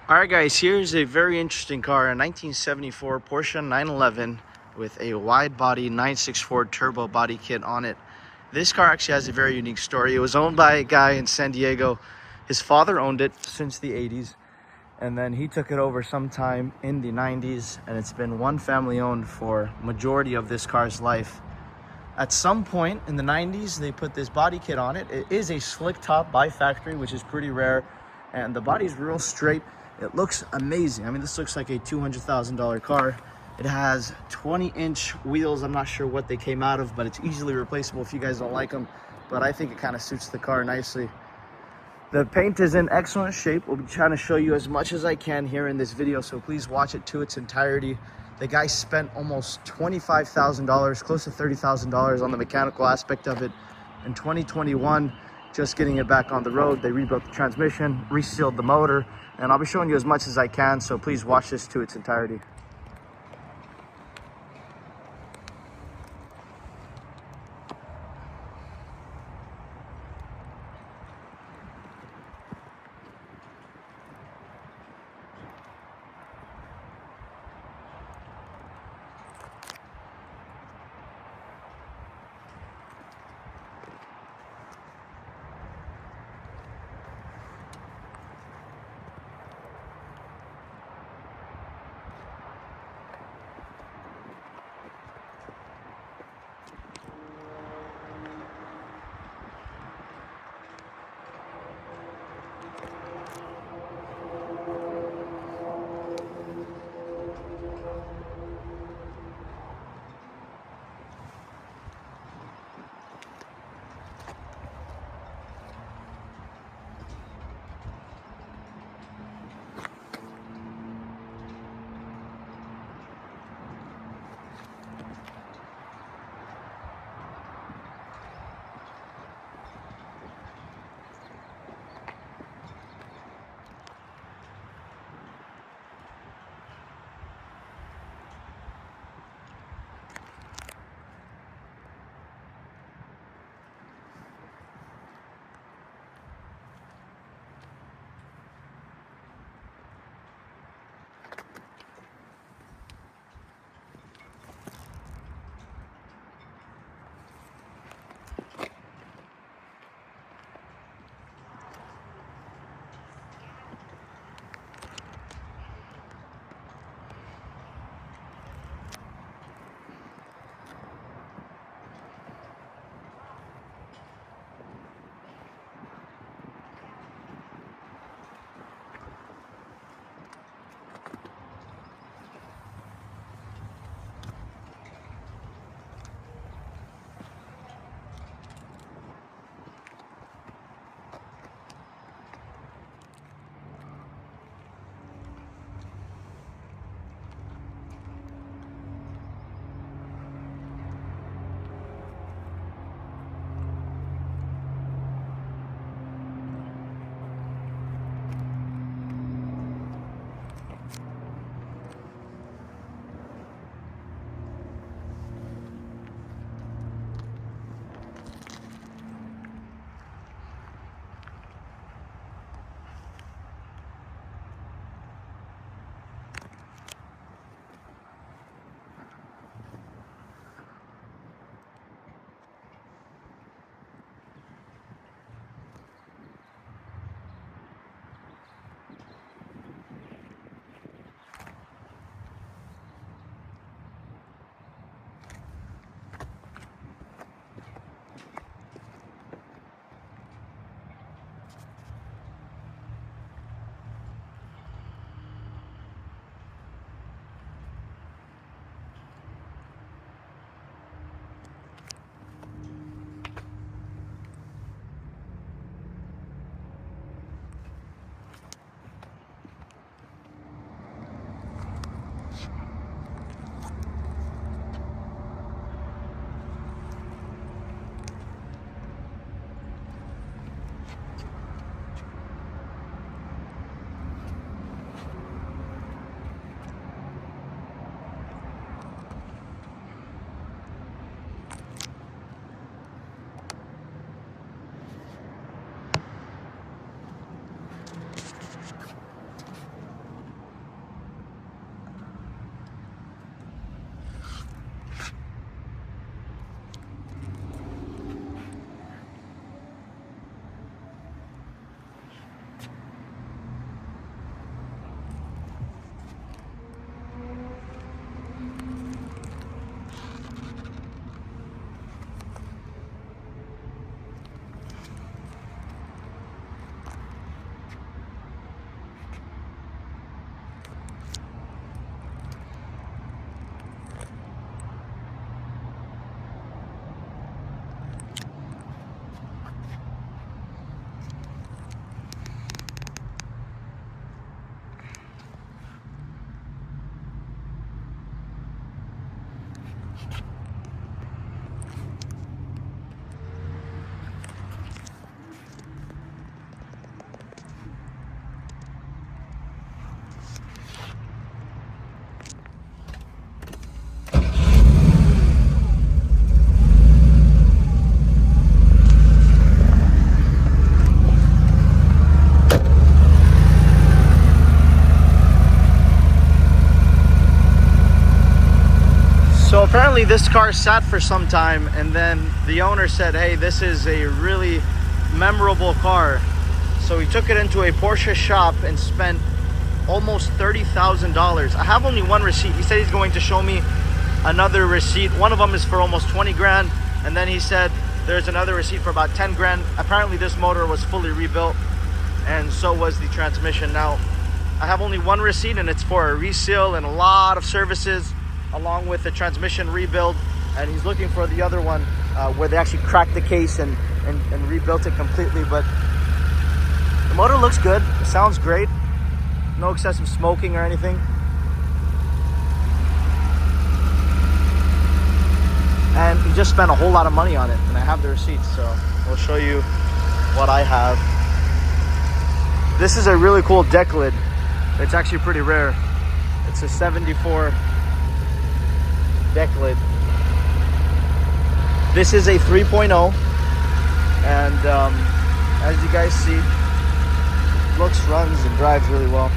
All right, guys, here's a very interesting car, a 1974 Porsche 911 with a wide body 964 turbo body kit on it. This car actually has a very unique story. It was owned by a guy in San Diego. His father owned it since the 80s, and then he took it over sometime in the 90s, and it's been one family owned for majority of this car's life. At some point in the 90s, they put this body kit on it. It is a slick top by factory, which is pretty rare, and the body's real straight. It looks amazing. I mean, this looks like a $200,000 car. It has 20-inch wheels. I'm not sure what they came out of, but it's easily replaceable if you guys don't like them. But I think it kind of suits the car nicely. The paint is in excellent shape. We'll be trying to show you as much as I can here in this video, so please watch it to its entirety. The guy spent almost $25,000, close to $30,000 on the mechanical aspect of it in 2021, just getting it back on the road. They rebuilt the transmission, resealed the motor, and I'll be showing you as much as I can, so please watch this to its entirety. apparently this car sat for some time, and then the owner said, hey, this is a really memorable car. So he took it into a Porsche shop and spent almost $30,000. I have only one receipt. He said he's going to show me another receipt. One of them is for almost 20 grand. And then he said there's another receipt for about 10 grand. Apparently this motor was fully rebuilt, and so was the transmission. Now, I have only one receipt, and it's for a reseal and a lot of services, along with the transmission rebuild. And he's looking for the other one where they actually cracked the case and rebuilt it completely. But the motor looks good. It sounds great. No excessive smoking or anything. And he just spent a whole lot of money on it, and I have the receipts, so we'll show you what I have. This is a really cool deck lid. It's actually pretty rare. It's a 74 deck lid. This is a 3.0, and as you guys see, looks, runs, and drives really well.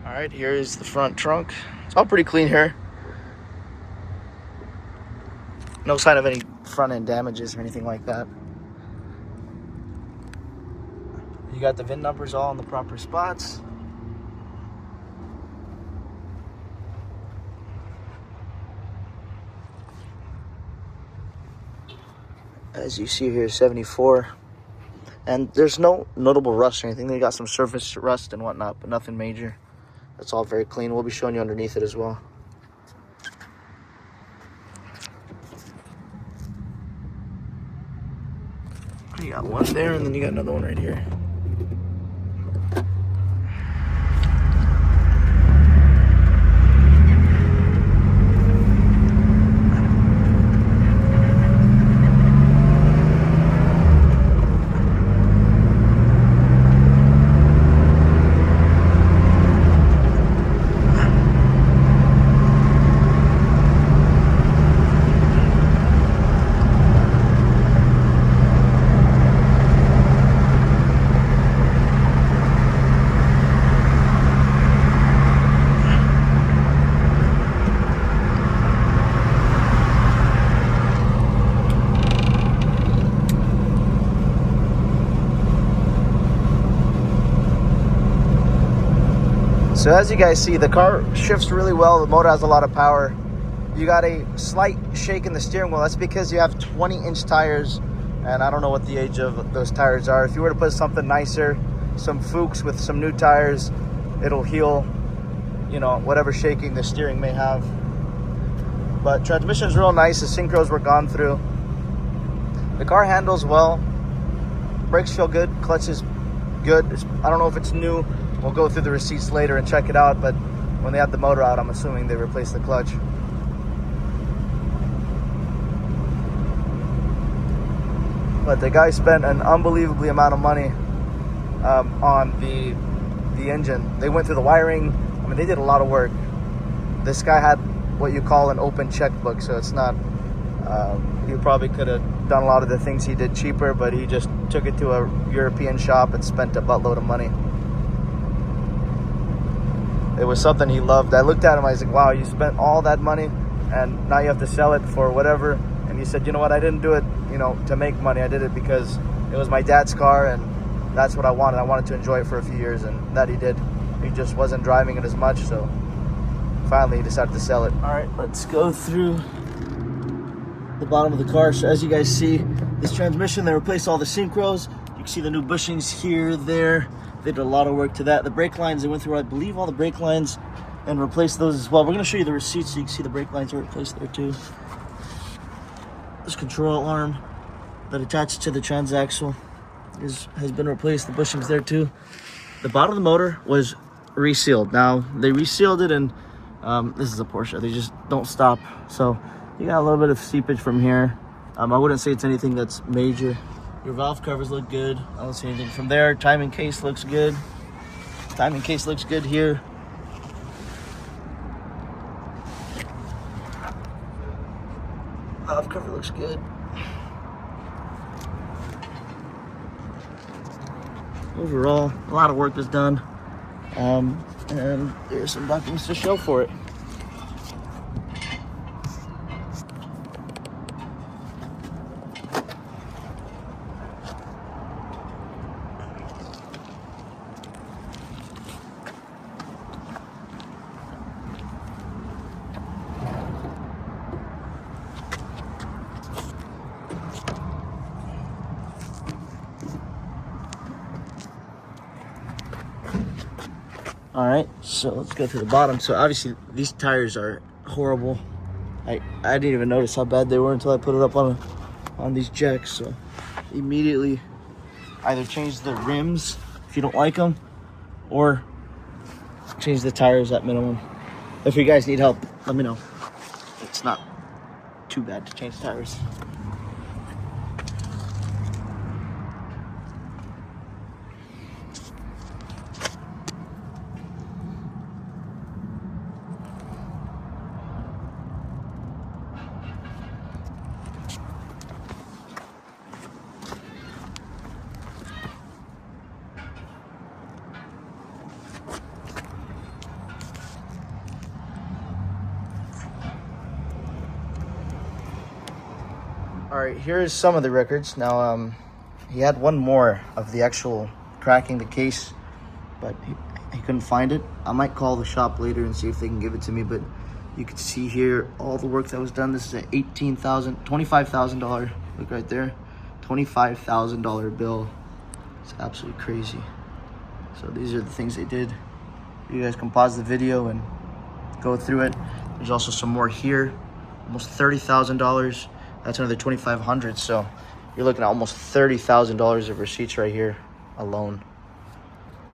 All right, here is the front trunk. It's all pretty clean here. No sign of any front end damages or anything like that. You got the VIN numbers all in the proper spots. As you see here, 74. And there's no notable rust or anything. They got some surface rust and whatnot, but nothing major. It's all very clean. We'll be showing you underneath it as well. You got one there, and then you got another one right here. So as you guys see, the car shifts really well. The motor has a lot of power. You got a slight shake in the steering wheel. That's because you have 20-inch tires, and I don't know what the age of those tires are. If you were to put something nicer, some Fuchs with some new tires, it'll heal, you know, whatever shaking the steering may have. But transmission is real nice. The synchros were gone through. The car handles well. Brakes feel good. Clutch is good. I don't know if it's new. We'll go through the receipts later and check it out, but when they had the motor out, I'm assuming they replaced the clutch. But the guy spent an unbelievably amount of money on the engine. They went through the wiring. I mean, they did a lot of work. This guy had what you call an open checkbook, so it's not, he probably could have done a lot of the things he did cheaper, but he just took it to a European shop and spent a buttload of money. It was something he loved. I looked at him, I was like, wow, you spent all that money and now you have to sell it for whatever. And he said, you know what, I didn't do it, you know, to make money. I did it because it was my dad's car and that's what I wanted. I wanted to enjoy it for a few years, and that he did. He just wasn't driving it as much, so finally he decided to sell it. All right, let's go through the bottom of the car. So as you guys see, this transmission, they replaced all the synchros. You can see the new bushings here, there. They did a lot of work to that. The brake lines, they went through, I believe, all the brake lines and replaced those as well. We're gonna show you the receipts so you can see the brake lines are replaced there too. This control arm that attaches to the transaxle has been replaced. The bushings there too. The bottom of the motor was resealed. Now, they resealed it, and this is a Porsche. They just don't stop. So you got a little bit of seepage from here. I wouldn't say it's anything that's major. Your valve covers look good. I don't see anything from there. Timing case looks good. Timing case looks good here. Valve cover looks good. Overall, a lot of work was done. And there's some documents to show for it. All right, so let's go to the bottom. So obviously these tires are horrible. I didn't even notice how bad they were until I put it up on these jacks. So immediately either change the rims if you don't like them, or change the tires at minimum. If you guys need help, let me know. It's not too bad to change tires. All right, here's some of the records. Now, he had one more of the actual cracking the case, but he couldn't find it. I might call the shop later and see if they can give it to me, but you can see here all the work that was done. This is an $25,000, look right there, $25,000 bill. It's absolutely crazy. So these are the things they did. You guys can pause the video and go through it. There's also some more here, almost $30,000. That's another $2,500. So you're looking at almost $30,000 of receipts right here alone.